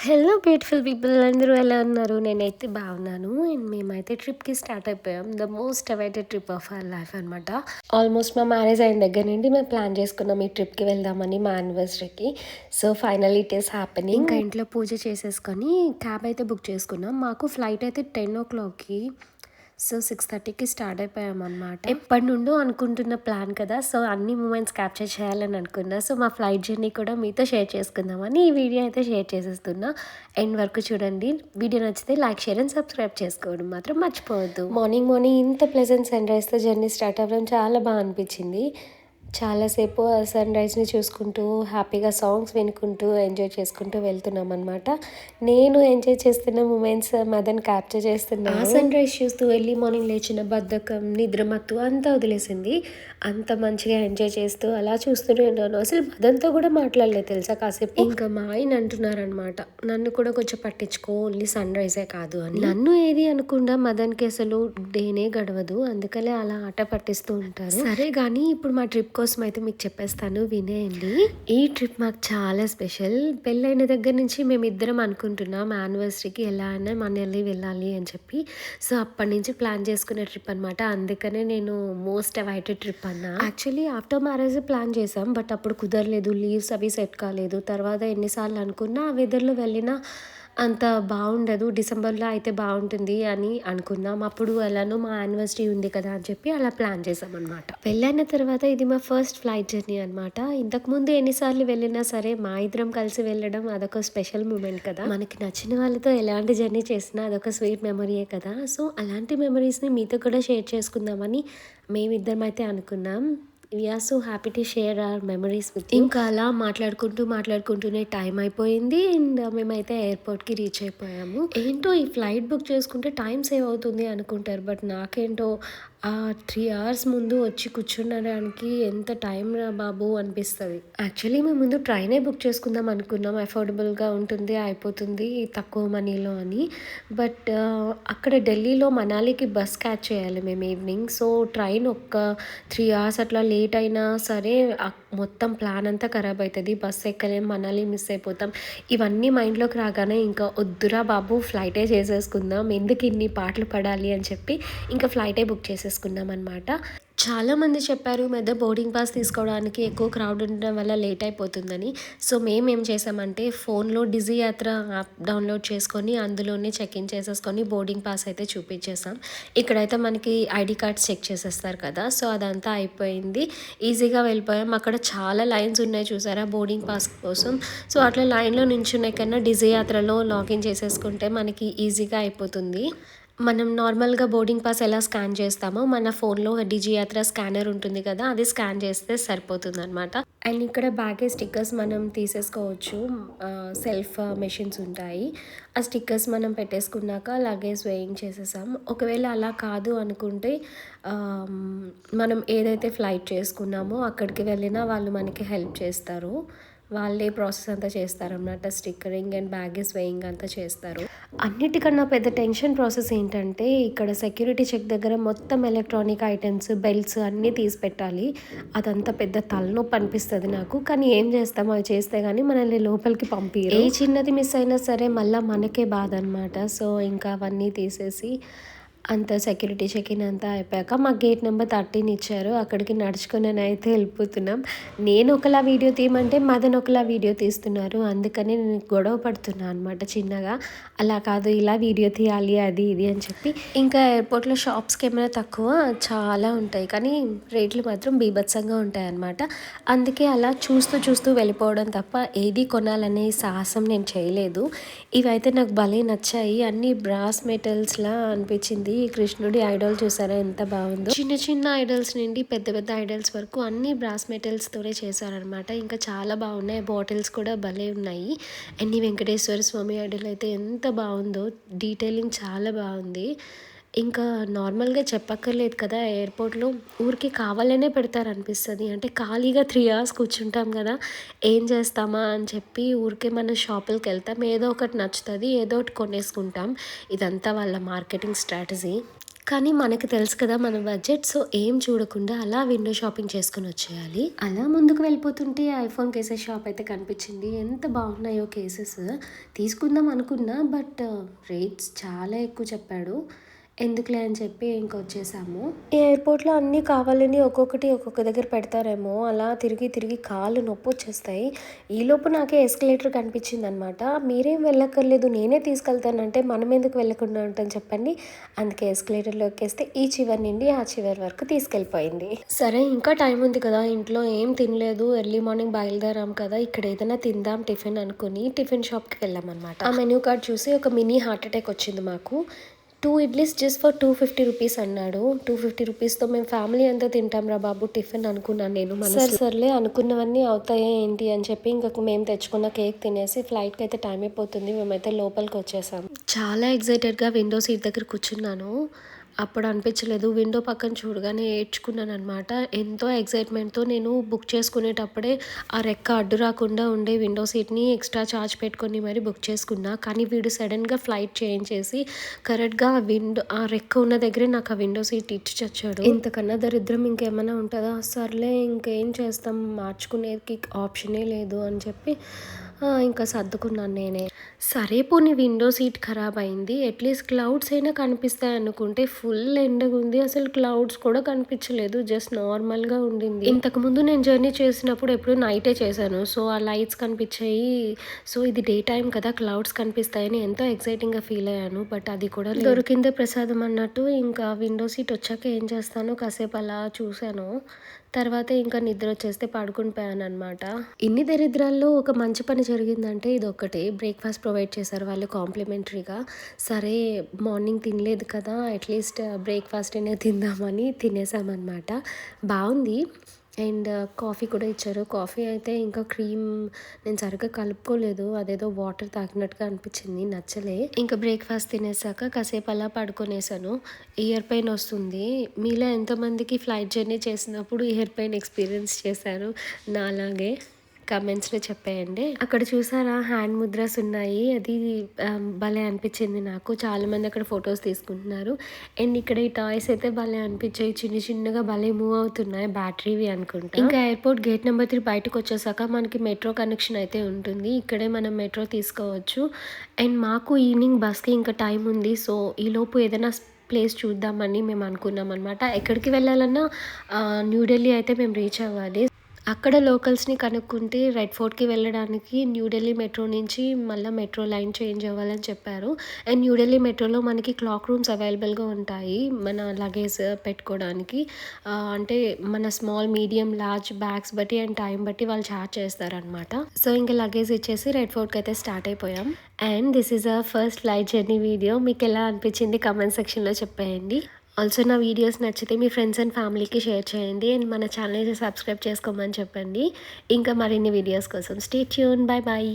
Hello beautiful people అందరూ ఎలా ఉన్నారు? నేనైతే బాగున్నాను. అండ్ మేమైతే ట్రిప్‌కి స్టార్ట్ అయిపోయాం. The most awaited trip of our life అనమాట. ఆల్మోస్ట్ మా మ్యారేజ్ అయిన దగ్గర నుండి మేము ప్లాన్ చేసుకున్నాం ఈ ట్రిప్‌కి వెళ్దామని మా యానివర్సరీకి. So, finally it is happening. ఇంకా ఇంట్లో పూజ చేసేసుకొని క్యాబ్ అయితే బుక్ చేసుకున్నాం. మాకు ఫ్లైట్ అయితే 10:00కి. So 6:30కి start అయిపోయామన్నమాట. ఎప్పటినుండో అనుకుంటున్న ప్లాన్ కదా! సో అన్ని మూమెంట్స్ క్యాప్చర్ చేయాలని అనుకున్నా. సో మా ఫ్లైట్ జర్నీ కూడా మీతో షేర్ చేసుకుందామని ఈ వీడియో అయితే షేర్ చేసేస్తున్నా. ఎండ్ వరకు చూడండి. వీడియో నచ్చితే లైక్, షేర్ అండ్ సబ్స్క్రైబ్ చేసుకోవడం మాత్రం మర్చిపోవద్దు. మార్నింగ్ ఇంత ప్లెజెంట్ సన్‌రైజ్‌తో జర్నీ స్టార్ట్ అవ్వడం చాలా బాగా అనిపించింది. చాలాసేపు ఆ సన్‌రైజ్‌ని చూసుకుంటూ, హ్యాపీగా సాంగ్స్ వినుకుంటూ, ఎంజాయ్ చేసుకుంటూ వెళ్తున్నామనమాట. నేను ఎంజాయ్ చేస్తున్న మూమెంట్స్ మదన్ క్యాప్చర్ చేస్తున్నాడు. ఆ సన్‌రైజ్ చూస్తూ ఎర్లీ మార్నింగ్ లేచిన బద్ధకం, నిద్రమత్తు అంతా వదిలేసింది. అంత మంచిగా ఎంజాయ్ చేస్తూ అలా చూస్తూనే ఉన్నాను. అసలు మదన్‌తో కూడా మాట్లాడలేదు తెలుసా కాసేపు. ఇంకా మా ఆయన అంటున్నారనమాట, నన్ను కూడా కొంచెం పట్టించుకో, ఓన్లీ సన్‌రైజే కాదు అని. నన్ను ఏది అనకుండా మదన్‌కి అసలు డేనే గడవదు. అందుకనే అలా ఆట పట్టిస్తూ ఉంటారు. సరే కానీ ఇప్పుడు మా ట్రిప్ కోసం అయితే మీకు చెప్పేస్తాను, వినేయండి. ఈ ట్రిప్ మాకు చాలా స్పెషల్. పెళ్ళైన దగ్గర నుంచి మేమిద్దరం అనుకుంటున్నాం యానివర్సరీకి ఎలా అయినా మనల్ని వెళ్ళాలి అని చెప్పి. సో అప్పటి నుంచి ప్లాన్ చేసుకునే ట్రిప్ అనమాట. అందుకనే నేను మోస్ట్ అవైటెడ్ ట్రిప్ అన్నా. యాక్చువల్లీ ఆఫ్టర్ మ్యారేజ్ ప్లాన్ చేసాం, బట్ అప్పుడు కుదరలేదు, లీవ్స్ అవి సెట్ కాలేదు. తర్వాత ఎన్నిసార్లు అనుకున్నా ఆ వెదర్లో వెళ్ళినా అంత బాగుండదు, డిసెంబర్లో అయితే బాగుంటుంది అని అనుకున్నాం. అప్పుడు ఎలానో మా యానివర్సరీ ఉంది కదా అని చెప్పి అలా ప్లాన్ చేసాం అనమాట. పెళ్ళైన తర్వాత ఇది మా ఫస్ట్ ఫ్లైట్ జర్నీ అనమాట. ఇంతకుముందు ఎన్నిసార్లు వెళ్ళినా సరే మా ఇద్దరం కలిసి వెళ్ళడం అదొక స్పెషల్ మూమెంట్ కదా. మనకి నచ్చిన వాళ్ళతో ఎలాంటి జర్నీ చేసినా అదొక స్వీట్ మెమరీయే కదా. సో అలాంటి మెమరీస్ని మీతో కూడా షేర్ చేసుకుందామని మేమిద్దరం అయితే అనుకున్నాం. We're so happy to share our memories with you. ఇంకా అలా మాట్లాడుకుంటూనే టైం అయిపోయింది. అండ్ మేమైతే ఎయిర్పోర్ట్కి రీచ్ అయిపోయాము. ఏంటో ఈ ఫ్లైట్ బుక్ చేసుకుంటే టైం సేవ్ అవుతుంది అనుకుంటారు, బట్ నాకేంటో ఆ 3 hours ముందు వచ్చి కూర్చునడానికి ఎంత టైం రా బాబు అనిపిస్తుంది. యాక్చువల్లీ మేము ముందు ట్రైనే బుక్ చేసుకుందాం అనుకున్నాం, అఫోర్డబుల్గా ఉంటుంది, అయిపోతుంది తక్కువ మనీలో అని. బట్ అక్కడ ఢిల్లీలో మనాలికి బస్ క్యాచ్ చేయాలి మేము ఈవినింగ్. సో ట్రైన్ ఒక్క 3 hours అట్లా లేట్ అయినా సరే మొత్తం ప్లాన్ అంతా ఖరాబ్ అవుతుంది. బస్సు ఎక్కలేం, మనాలి మిస్ అయిపోతాం. ఇవన్నీ మైండ్లోకి రాగానే ఇంకా వద్దురా బాబు ఫ్లైటే చేసేసుకుందాం, ఎందుకు ఇన్ని పాటలు పడాలి అని చెప్పి ఇంకా ఫ్లైటే బుక్ చేసేసుకున్నాం అనమాట. చాలామంది చెప్పారు మధ్య బోర్డింగ్ పాస్ తీసుకోవడానికి ఎక్కువ క్రౌడ్ ఉండడం వల్ల లేట్ అయిపోతుందని. సో మేమేం చేసామంటే ఫోన్లో డిజీ యాత్ర యాప్ డౌన్లోడ్ చేసుకొని అందులోనే చెక్ ఇన్ చేసేసుకొని బోర్డింగ్ పాస్ అయితే చూపించేసాం. ఇక్కడైతే మనకి ఐడి కార్డ్స్ చెక్ చేసేస్తారు కదా. సో అదంతా అయిపోయింది, ఈజీగా వెళ్ళిపోయాం. అక్కడ చాలా లైన్స్ ఉన్నాయి చూసారా బోర్డింగ్ పాస్ కోసం. సో అట్లా లైన్లో నించునే కన్నా డిజీ యాత్రలో లాగిన్ చేసేసుకుంటే మనకి ఈజీగా అయిపోతుంది. మనం నార్మల్గా బోర్డింగ్ పాస్ ఎలా స్కాన్ చేస్తామో మన ఫోన్లో డిజి యాత్ర స్కానర్ ఉంటుంది కదా, అది స్కాన్ చేస్తే సరిపోతుంది అనమాట. అండ్ ఇక్కడ బ్యాగేజ్ స్టిక్కర్స్ మనం తీసేసుకోవచ్చు. సెల్ఫ్ మెషిన్స్ ఉంటాయి. ఆ స్టిక్కర్స్ మనం పెట్టేసుకున్నాక లగేజ్ వెయింగ్ చేసేసాం. ఒకవేళ అలా కాదు అనుకుంటే మనం ఏదైతే ఫ్లైట్ చేసుకున్నామో అక్కడికి వెళ్ళినా వాళ్ళు మనకి హెల్ప్ చేస్తారు. వాళ్ళే ప్రాసెస్ అంతా చేస్తారన్నమాట. స్టిక్కరింగ్ అండ్ బ్యాగేజ్ వెయింగ్ అంతా చేస్తారు. అన్నిటికన్నా పెద్ద టెన్షన్ ప్రాసెస్ ఏంటంటే ఇక్కడ సెక్యూరిటీ చెక్ దగ్గర మొత్తం ఎలక్ట్రానిక్ ఐటమ్స్, బెల్ట్స్ అన్నీ తీసి పెట్టాలి. అదంతా పెద్ద తలనొప్పి అనిపిస్తుంది నాకు. కానీ ఏం చేస్తాం, అవి చేస్తే కానీ మనల్ని లోపలికి పంపియరు. ఏ చిన్నది మిస్ అయినా సరే మళ్ళీ మనకే బాధ అనమాట. సో ఇంకా అవన్నీ తీసేసి అంత సెక్యూరిటీ చెక్ ఇన్ అంతా అయిపోయాక మాకు గేట్ నెంబర్ 13 ఇచ్చారు. అక్కడికి నడుచుకుని వెళ్తున్నాం. నేను ఒకలా వీడియో తీయమంటే మదన్ ఒకలా వీడియో తీస్తున్నారు. అందుకని నేను గొడవ పడుతున్నాను అనమాట చిన్నగా. అలా కాదు, ఇలా వీడియో తీయాలి అది ఇది అని చెప్పి. ఇంకా ఎయిర్పోర్ట్లో షాప్స్కి ఏమైనా తక్కువ చాలా ఉంటాయి, కానీ రేట్లు మాత్రం బీభత్సంగా ఉంటాయి అన్నమాట. అందుకే అలా చూస్తూ వెళ్ళిపోవడం తప్ప ఏది కొనాలనే సాహసం నేను చేయలేదు. ఇవైతే నాకు భలే నచ్చాయి. అన్ని బ్రాస్ మెటల్స్లా అనిపించింది. ఈ కృష్ణుడి ఐడల్ చూసారా ఎంత బాగుందో. చిన్న ఐడల్స్ నుండి పెద్ద ఐడల్స్ వరకు అన్ని బ్రాస్ మెటల్స్తోనే చేశారనమాట. ఇంకా చాలా బాగున్నాయి. బాటిల్స్ కూడా భలే ఉన్నాయి. అన్ని వెంకటేశ్వర స్వామి ఐడల్ అయితే ఎంత బాగుందో, డీటెయిలింగ్ చాలా బాగుంది. ఇంకా నార్మల్గా చెప్పక్కర్లేదు కదా, ఎయిర్పోర్ట్లో ఊరికి కావాలనే పెడతారనిపిస్తుంది. అంటే ఖాళీగా 3 hours కూర్చుంటాం కదా, ఏం చేస్తామా అని చెప్పి ఊరికే మన షాపులకి వెళ్తాం, ఏదో ఒకటి నచ్చుతుంది, ఏదో ఒకటి కొనేసుకుంటాం. ఇదంతా వాళ్ళ మార్కెటింగ్ స్ట్రాటజీ. కానీ మనకు తెలుసు కదా మన బడ్జెట్. సో ఏం చూడకుండా అలా విండో షాపింగ్ చేసుకొని వచ్చేయాలి. అలా ముందుకు వెళ్ళిపోతుంటే ఐఫోన్ కేసెస్ షాప్ అయితే కనిపించింది. ఎంత బాగున్నాయో కేసెస్. తీసుకుందాం అనుకున్నా బట్ రేట్స్ చాలా ఎక్కువ చెప్పాడు. ఎందుకులే అని చెప్పి ఇంకొచ్చేసాము. ఈ ఎయిర్‌పోర్ట్‌లో అన్నీ కావాలని ఒక్కొక్కటి ఒక్కొక్క దగ్గర పెడతారేమో, అలా తిరిగి తిరిగి కాళ్ళు నొప్పొచ్చేస్తాయి. ఈలోపు నాకే ఎస్కలేటర్ కనిపించిందనమాట. మీరేం వెళ్ళక్కర్లేదు నేనే తీసుకెళ్తానంటే మనం ఎందుకు వెళ్ళకుండా ఉంటాం చెప్పండి. అందుకే ఎస్కలేటర్‌లో ఎక్కేస్తే ఈ చివరి నుండి ఆ చివరి వరకు తీసుకెళ్ళిపోయింది. సరే ఇంకా టైం ఉంది కదా, ఇంట్లో ఏం తినలేదు, ఎర్లీ మార్నింగ్ బయలుదేరాం కదా, ఇక్కడ ఏదైనా తిందాం టిఫిన్ అనుకుని టిఫిన్ షాప్‌కి వెళ్ళామనమాట. ఆ మెన్యూ కార్డ్ చూసి ఒక మినీ హార్ట్ అటాక్ వచ్చింది మాకు. 2 ఇడ్లీస్ జస్ట్ ఫర్ 250 రూపీస్ అన్నాడు. 250 రూపీస్‌తో మేము ఫ్యామిలీ అంతా తింటాంరా బాబు టిఫిన్ అనుకున్నాను నేను మనసులో. సర్లే అనుకున్నవన్నీ అవుతాయా ఏంటి అని చెప్పి ఇంక మేము తెచ్చుకున్న కేక్ తినేసి ఫ్లైట్‌కి అయితే టైం అయిపోతుంది. మేమైతే లోపలికి వచ్చేసాం. చాలా ఎక్సైటెడ్‌గా విండో సీట్ దగ్గర కూర్చున్నాను. అప్పుడు అనిపించలేదు. విండో పక్కన చూడగానే ఏడ్చుకున్నాననమాట. ఎంతో ఎక్సైట్‌మెంట్‌తో నేను బుక్ చేసుకునేటప్పుడే ఆ రెక్క అడ్డు రాకుండా ఉండే విండో సీట్‌ని ఎక్స్ట్రా చార్జ్ పెట్టుకొని మరి బుక్ చేసుకున్నా. కానీ వీడు సడెన్‌గా ఫ్లైట్ చేంజ్ చేసి కరెక్ట్‌గా ఆ రెక్క ఉన్న దగ్గరే నాకు ఆ విండో సీట్ ఇచ్చి చచ్చాడు. ఇంతకన్నా దరిద్రం ఇంకేమైనా ఉంటదా? సర్లే ఇంకేం చేస్తాం, మార్చుకునేకి ఆప్షనే లేదు అని చెప్పి ఇంకా సర్దుకున్నాను నేనే. సరే పోనీ విండో సీట్ ఖరాబ్ అయింది. అట్లీస్ట్ క్లౌడ్స్ అయినా కనిపిస్తాయి అనుకుంటే ఫుల్ ఎండగుంది. అసలు క్లౌడ్స్ కూడా కనిపించలేదు. జస్ట్ నార్మల్‌గా ఉండింది. ఇంతకుముందు నేను జర్నీ చేసినప్పుడు ఎప్పుడు నైటే చేశాను. సో ఆ లైట్స్ కనిపించాయి. సో ఇది డే టైమ్ కదా, క్లౌడ్స్ కనిపిస్తాయని ఎంతో ఎక్సైటింగ్‌గా ఫీల్ అయ్యాను. బట్ అది కూడా లేదు. దొరికిందే ప్రసాదం అన్నట్టు ఇంకా విండో సీట్ వచ్చాక ఏం చేస్తానో కాసేపు అలా చూశాను. తర్వాత ఇంకా నిద్ర వచ్చేస్తే పడుకుని పోయాననమాట. ఇన్ని దరిద్రాల్లో ఒక మంచి పని జరిగిందంటే ఇదొక్కటే. బ్రేక్‌ఫాస్ట్ ప్రొవైడ్ చేశారు వాళ్ళు కాంప్లిమెంటరీగా. సరే మార్నింగ్ తినలేదు కదా, అట్లీస్ట్ బ్రేక్‌ఫాస్ట్ అయినా తిందామని తినేసామనమాట. బావుంది. అండ్ కాఫీ కూడా ఇచ్చారు. కాఫీ అయితే ఇంకా క్రీమ్ నేను సరిగ్గా కలుపుకోలేదు. అదేదో వాటర్ తాగినట్టుగా అనిపించింది. నచ్చలే. ఇంకా బ్రేక్‌ఫాస్ట్ తినేసాక కాసేపు అలా పడుకునేసాను. ఇయర్ పెయిన్ వస్తుంది. మీలో ఎంతమందికి ఫ్లైట్ జర్నీ చేసినప్పుడు ఇయర్ పెయిన్ ఎక్స్‌పీరియన్స్ చేశారు నాలాగే? కామెంట్స్‌లో చెప్పేయండి. అక్కడ చూసారా హ్యాండ్ ముద్రాస్ ఉన్నాయి. అది భలే అనిపించింది నాకు. చాలామంది అక్కడ ఫోటోస్ తీసుకుంటున్నారు. అండ్ ఇక్కడ ఈ టాయ్స్ అయితే భలే అనిపించాయి. చిన్న చిన్నగా భలే మూవ్ అవుతున్నాయి. బ్యాటరీవి అనుకుంటా. ఇంకా ఎయిర్‌పోర్ట్ గేట్ నెంబర్ 3 బయటకొచ్చేసాక మనకి మెట్రో కనెక్షన్ అయితే ఉంటుంది. ఇక్కడే మనం మెట్రో తీసుకోవచ్చు. అండ్ మాకు ఈవినింగ్ బస్‌కి ఇంకా టైం ఉంది. సో ఈలోపు ఏదైనా ప్లేస్ చూద్దామని మేము అనుకున్నాం అనమాట. ఎక్కడికి వెళ్ళాలన్నా న్యూఢిల్లీ అయితే మేము రీచ్ అవ్వాలి. అక్కడ లోకల్స్‌ని కనుక్కుంటే రెడ్ ఫోర్ట్‌కి వెళ్ళడానికి న్యూఢిల్లీ మెట్రో నుంచి మళ్ళా మెట్రో లైన్ చేంజ్ అవ్వాలని చెప్పారు. అండ్ న్యూఢిల్లీ మెట్రోలో మనకి క్లాక్ రూమ్స్ అవైలబుల్‌గా ఉంటాయి. మన లగేజ్ పెట్టుకోవడానికి. అంటే మన స్మాల్, మీడియం, లార్జ్ బ్యాగ్స్ బట్టి అండ్ టైం బట్టి వాళ్ళు చార్జ్ చేస్తారనమాట. సో ఇంక లగేజ్ ఇచ్చేసి రెడ్ ఫోర్ట్‌కి అయితే స్టార్ట్ అయిపోయాం. And this is our first flight journey video. మీకు ఎలా అనిపించింది కామెంట్ సెక్షన్‌లో చెప్పేయండి. ఆల్సో నా వీడియోస్ నచ్చితే మీ ఫ్రెండ్స్ అండ్ ఫ్యామిలీకి షేర్ చేయండి. అండ్ మన ఛానల్ని సబ్స్క్రైబ్ చేసుకోమని చెప్పండి. ఇంకా మరిన్ని వీడియోస్ కోసం స్టే ట్యూన్. Bye bye.